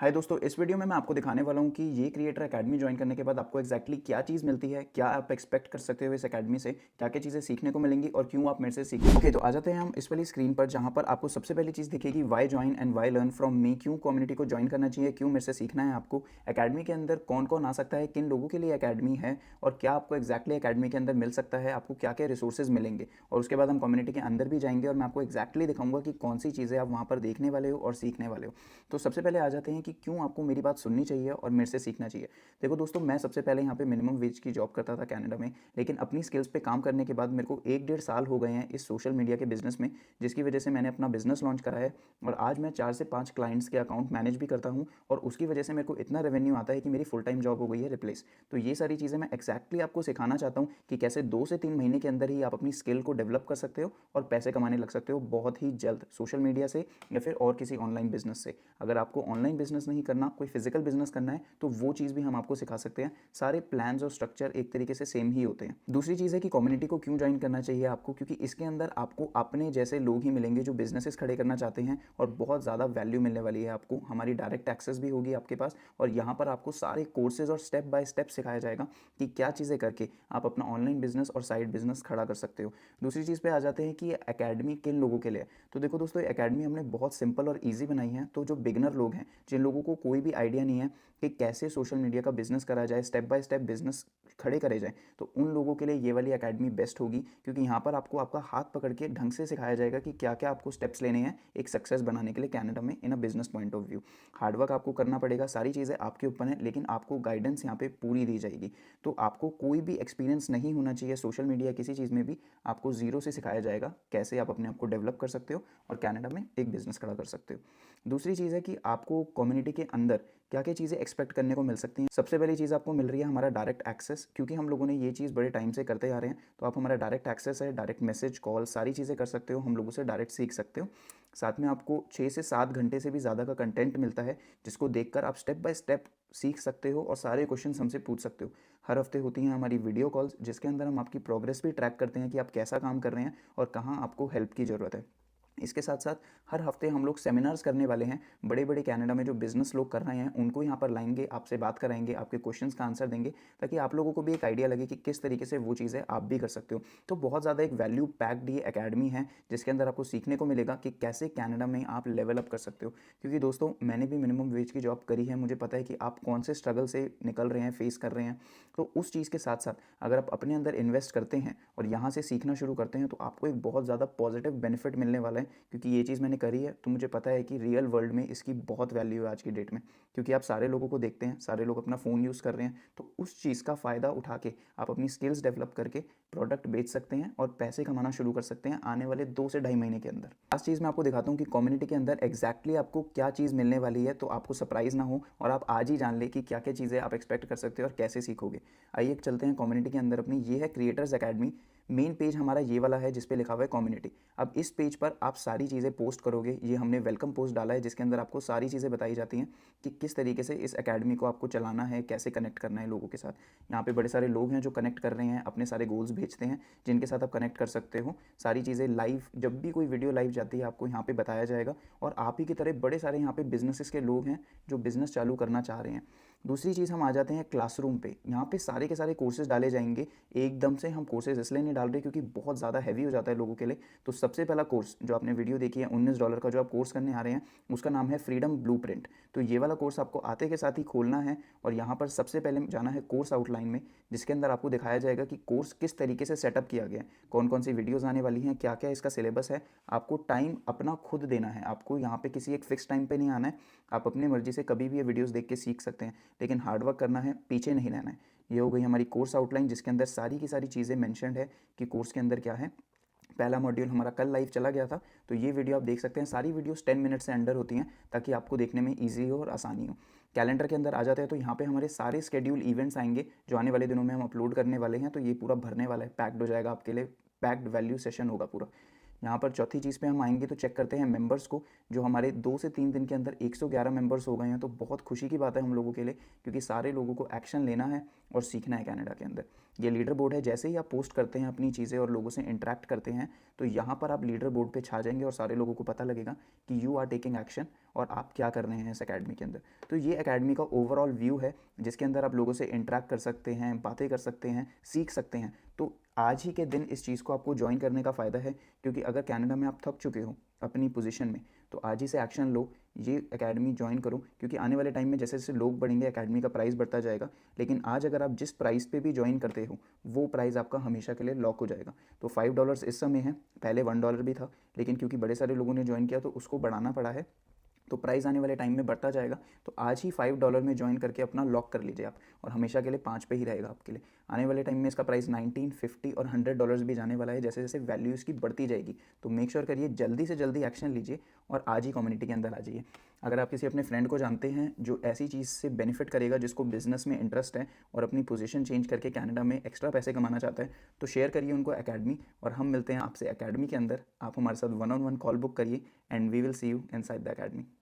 हाय दोस्तों, इस वीडियो में मैं आपको दिखाने वाला हूँ कि ये क्रिएटर एकेडमी ज्वाइन करने के बाद आपको एग्जैक्टली क्या चीज़ मिलती है, क्या आप एक्सपेक्ट कर सकते हो इस एकेडमी से, क्या-क्या चीज़ें सीखने को मिलेंगी और क्यों आप मेरे से सीखें। ओके, तो आ जाते हैं हम इस वाली स्क्रीन पर, जहाँ पर आपको सबसे पहली चीज़ दिखेगी why join and why learn from me. क्यों कम्युनिटी को ज्वाइन करना चाहिए, क्यों मेरे से सीखना है आपको, एकेडमी के अंदर कौन कौन आ सकता है, किन लोगों के लिए एकेडमी है और क्या आपको एक्जैक्टली एकेडमी के अंदर मिल सकता है, आपको क्या क्या रिसोर्सेज मिलेंगे। और उसके बाद हम कम्युनिटी के अंदर भी जाएंगे और मैं आपको एक्जैक्टली दिखाऊंगा कि कौन सी चीज़ें आप वहाँ पर देखने वाले हो और सीखने वाले हो। तो सबसे पहले आ जाते हैं कि क्यों आपको मेरी बात सुननी चाहिए और मेरे से सीखना चाहिए। देखो दोस्तों, मैं सबसे पहले यहाँ पे मिनिमम वेज की जॉब करता था कनाडा में, लेकिन अपनी स्किल्स पे काम करने के बाद मेरे को 1 डेढ़ साल हो गए हैं इस सोशल मीडिया के बिज़नेस में, जिसकी वजह से मैंने अपना बिज़नेस लॉन्च करा है और आज मैं 4 से 5 क्लाइंट्स के अकाउंट मैनेज भी करता हूँ और उसकी वजह से मेरे को इतना रेवेन्यू आता है कि मेरी फुल टाइम जॉब हो गई है रिप्लेस। तो ये सारी चीज़ें मैं एक्जैक्टली आपको सिखाना चाहता हूँ कि कैसे 2 से 3 महीने के अंदर ही आप अपनी स्किल को डेवलप कर सकते हो और पैसे कमाने लग सकते हो बहुत ही जल्द, सोशल मीडिया से या फिर और किसी ऑनलाइन बिजनेस से। अगर आपको ऑनलाइन बिजनेस नहीं करना, कोई फिजिकल बिजनेस करना है, तो वो चीज़ भी हम आपको सिखा सकते हैं। सारे प्लान्स और स्ट्रक्चर एक तरीके से सेम ही होते हैं। दूसरी चीज़ है कि कम्युनिटी को क्यों ज्वाइन करना चाहिए आपको, क्योंकि इसके अंदर आपको अपने जैसे लोग ही मिलेंगे जो बिजनेसेस खड़े करना चाहते हैं और बहुत ज़्यादा वैल्यू मिलने वाली है आपको। हमारी डायरेक्ट एक्सेस भी होगी आपके पास और यहाँ पर आपको सारे कोर्सेज और स्टेप बाय स्टेप सिखाया जाएगा कि क्या चीज़ें करके आप अपना ऑनलाइन बिजनेस और साइड बिजनेस खड़ा कर सकते हो। दूसरी चीज़ पे आ जाते हैं कि ये अकेडमी किन लोगों के लिए है। तो देखो दोस्तों, अकेडमी हमने बहुत सिंपल और ईजी बनाई है। तो जो बिगनर लोग हैं, जिन लोगों को कोई भी आइडिया नहीं है कि कैसे सोशल मीडिया का बिजनेस करा जाए, स्टेप बाय स्टेप बिजनेस खड़े करे जाए, तो उन लोगों के लिए ये वाली एकेडमी बेस्ट होगी, क्योंकि यहाँ पर आपको आपका हाथ पकड़ के ढंग से सिखाया जाएगा कि क्या क्या आपको स्टेप्स लेने हैं एक सक्सेस बनाने के लिए कनाडा में in a business point of view. Hard work आपको करना पड़ेगा, सारी चीज़ें आपके ऊपर हैं, लेकिन आपको गाइडेंस यहाँ पे पूरी दी जाएगी। तो आपको कोई भी एक्सपीरियंस नहीं होना चाहिए सोशल मीडिया किसी चीज़ में भी। आपको जीरो से सिखाया जाएगा कैसे आप अपने आप को डेवलप कर सकते हो और कनाडा में एक बिजनेस खड़ा कर सकते हो। दूसरी चीज़ है कि आपको कम्युनिटी के अंदर क्या क्या चीज़ें एक्सपेक्ट करने को मिल सकती हैं। सबसे पहली चीज़ आपको मिल रही है हमारा डायरेक्ट एक्सेस, क्योंकि हम लोगों ने ये चीज़ बड़े टाइम से करते आ रहे हैं। तो आप हमारा डायरेक्ट एक्सेस है, डायरेक्ट मैसेज, कॉल, सारी चीज़ें कर सकते हो, हम लोगों से डायरेक्ट सीख सकते हो। साथ में आपको 6 से 7 घंटे से भी ज़्यादा का कंटेंट मिलता है, जिसको देखकर आप स्टेप बाय स्टेप सीख सकते हो और सारे क्वेश्चन हमसे पूछ सकते हो। हर हफ्ते होती हैं हमारी वीडियो कॉल्स, जिसके अंदर हम आपकी प्रोग्रेस भी ट्रैक करते हैं कि आप कैसा काम कर रहे हैं और कहाँ आपको हेल्प की ज़रूरत है। इसके साथ साथ हर हफ्ते हम लोग सेमिनार्स करने वाले हैं। बड़े बड़े कनाडा में जो बिज़नेस लोग कर रहे हैं उनको यहाँ पर लाएंगे, आपसे बात कराएंगे, आपके क्वेश्चंस का आंसर देंगे, ताकि आप लोगों को भी एक आइडिया लगे कि किस तरीके से वो चीज़ें आप भी कर सकते हो। तो बहुत ज़्यादा एक वैल्यू पैक्ड ये अकेडमी है, जिसके अंदर आपको सीखने को मिलेगा कि कैसे कनाडा में आप लेवल अप कर सकते हो। क्योंकि दोस्तों, मैंने भी मिनिमम वेज की जॉब करी है, मुझे पता है कि आप कौन से स्ट्रगल से निकल रहे हैं, फेस कर रहे हैं। तो उस चीज़ के साथ साथ अगर आप अपने अंदर इन्वेस्ट करते हैं और यहाँ से सीखना शुरू करते हैं, तो आपको एक बहुत ज़्यादा पॉजिटिव बेनिफिट मिलने वाला है। क्योंकि ये चीज़ मैंने करी है, तो मुझे पता है कि रियल वर्ल्ड में इसकी बहुत वैल्यू है आज की डेट में। क्योंकि आप सारे लोगों को देखते हैं, सारे लोग अपना फ़ोन यूज़ कर रहे हैं, तो उस चीज़ का फ़ायदा उठा के आप अपनी स्किल्स डेवलप करके प्रोडक्ट बेच सकते हैं और पैसे कमाना शुरू कर सकते हैं आने वाले 2 से ढाई महीने के अंदर। लास्ट चीज़ मैं आपको दिखाता हूँ कि कम्युनिटी के अंदर एग्जैक्टली आपको क्या चीज़ मिलने वाली है, तो आपको सरप्राइज़ ना हो और आप आज ही जान ले कि क्या क्या चीज़ें आप एक्सपेक्ट कर सकते हो और कैसे सीखोगे। आइए चलते हैं कम्युनिटी के अंदर अपनी। ये है क्रिएटर्स अकेडमी। मेन पेज हमारा ये वाला है जिस पे लिखा हुआ है कम्युनिटी। अब इस पेज पर आप सारी चीज़ें पोस्ट करोगे। ये हमने वेलकम पोस्ट डाला है, जिसके अंदर आपको सारी चीज़ें बताई जाती हैं कि किस तरीके से इस एकेडमी को आपको चलाना है, कैसे कनेक्ट करना है लोगों के साथ। यहाँ पे बड़े सारे लोग हैं जो कनेक्ट कर रहे हैं, अपने सारे गोल्स भेजते हैं, जिनके साथ आप कनेक्ट कर सकते हो। सारी चीज़ें लाइव, जब भी कोई वीडियो लाइव जाती है आपको यहाँ पे बताया जाएगा। और आप ही की तरह बड़े सारे यहाँ पे बिजनेसेस के लोग हैं जो बिज़नेस चालू करना चाह रहे हैं। दूसरी चीज़, हम आ जाते हैं क्लासरूम पे। यहाँ पे सारे के सारे कोर्सेज डाले जाएंगे। एकदम से हम कोर्सेज इसलिए नहीं डाल रहे क्योंकि बहुत ज़्यादा हैवी हो जाता है लोगों के लिए। तो सबसे पहला कोर्स जो आपने वीडियो देखी है $19 का, जो आप कोर्स करने आ रहे हैं, उसका नाम है फ्रीडम ब्लूप्रिंट। तो ये वाला कोर्स आपको आते के साथ ही खोलना है और यहाँ पर सबसे पहले जाना है कोर्स आउटलाइन में, जिसके अंदर आपको दिखाया जाएगा कि कोर्स किस तरीके से सेटअप किया गया है, कौन कौन सी वीडियोज़ आने वाली हैं, क्या क्या इसका सिलेबस है। आपको टाइम अपना खुद देना है, आपको यहाँ पे किसी एक फिक्स टाइम पे नहीं आना है। आप अपनी मर्जी से कभी भी ये वीडियोज़ देख के सीख सकते हैं, लेकिन हार्डवर्क करना है, पीछे नहीं रहना है। ये हो गई हमारी कोर्स आउटलाइन, जिसके अंदर सारी की सारी चीज़ें मेंशन्ड है कि कोर्स के अंदर क्या है। पहला मॉड्यूल हमारा कल लाइव चला गया था, तो ये वीडियो आप देख सकते हैं। सारी वीडियोस 10 मिनट से अंडर होती हैं, ताकि आपको देखने में ईजी हो और आसानी हो। कैलेंडर के अंदर आ जाते हैं, तो यहाँ पे हमारे सारे स्केड्यूल इवेंट्स आएंगे जो आने वाले दिनों में हम अपलोड करने वाले हैं। तो ये पूरा भरने वाला है, पैक्ड हो जाएगा आपके लिए, पैक्ड वैल्यू सेशन होगा पूरा। यहाँ पर चौथी चीज़ पे हम आएंगे तो चेक करते हैं मेंबर्स को, जो हमारे 2 से 3 दिन के अंदर 111 मेंबर्स हो गए हैं। तो बहुत खुशी की बात है हम लोगों के लिए, क्योंकि सारे लोगों को एक्शन लेना है और सीखना है कनाडा के अंदर। ये लीडर बोर्ड है, जैसे ही आप पोस्ट करते हैं अपनी चीज़ें और लोगों से इंटरेक्ट करते हैं तो यहाँ पर आप लीडर बोर्ड पे छा जाएंगे और सारे लोगों को पता लगेगा कि यू आर टेकिंग एक्शन और आप क्या कर रहे हैं इस अकेडमी के अंदर। तो ये अकेडमी का ओवरऑल व्यू है, जिसके अंदर आप लोगों से इंटरेक्ट कर सकते हैं, बातें कर सकते हैं, सीख सकते हैं। तो आज ही के दिन इस चीज़ को आपको ज्वाइन करने का फ़ायदा है, क्योंकि अगर कनाडा में आप थक चुके हो अपनी पोजीशन में तो आज ही से एक्शन लो, ये एकेडमी ज्वाइन करो, क्योंकि आने वाले टाइम में जैसे जैसे लोग बढ़ेंगे एकेडमी का प्राइस बढ़ता जाएगा। लेकिन आज अगर आप जिस प्राइस पे भी ज्वाइन करते हो वो प्राइस आपका हमेशा के लिए लॉक हो जाएगा। तो $5 इस समय है, पहले $1 भी था, लेकिन क्योंकि बड़े सारे लोगों ने ज्वाइन किया तो उसको बढ़ाना पड़ा है। तो प्राइस आने वाले टाइम में बढ़ता जाएगा। तो आज ही $5 में ज्वाइन करके अपना लॉक कर लीजिए आप, और हमेशा के लिए 5 पे ही रहेगा आपके लिए। आने वाले टाइम में इसका प्राइस 19, 50 और $100 भी जाने वाला है, जैसे जैसे वैल्यू इसकी बढ़ती जाएगी। तो मेक श्योर करिए जल्दी से जल्दी एक्शन लीजिए और आज ही कम्युनिटी के अंदर आ जाइए। अगर आप किसी अपने फ्रेंड को जानते हैं जो ऐसी चीज़ से बेनिफिट करेगा, जिसको बिजनेस में इंटरेस्ट है और अपनी पोजीशन चेंज करके कनाडा में एक्स्ट्रा पैसे कमाना चाहता है, तो शेयर करिए उनको एकेडमी, और हम मिलते हैं आपसे एकेडमी के अंदर। आप हमारे साथ 1-on-1 कॉल बुक करिए and we will see you inside the academy.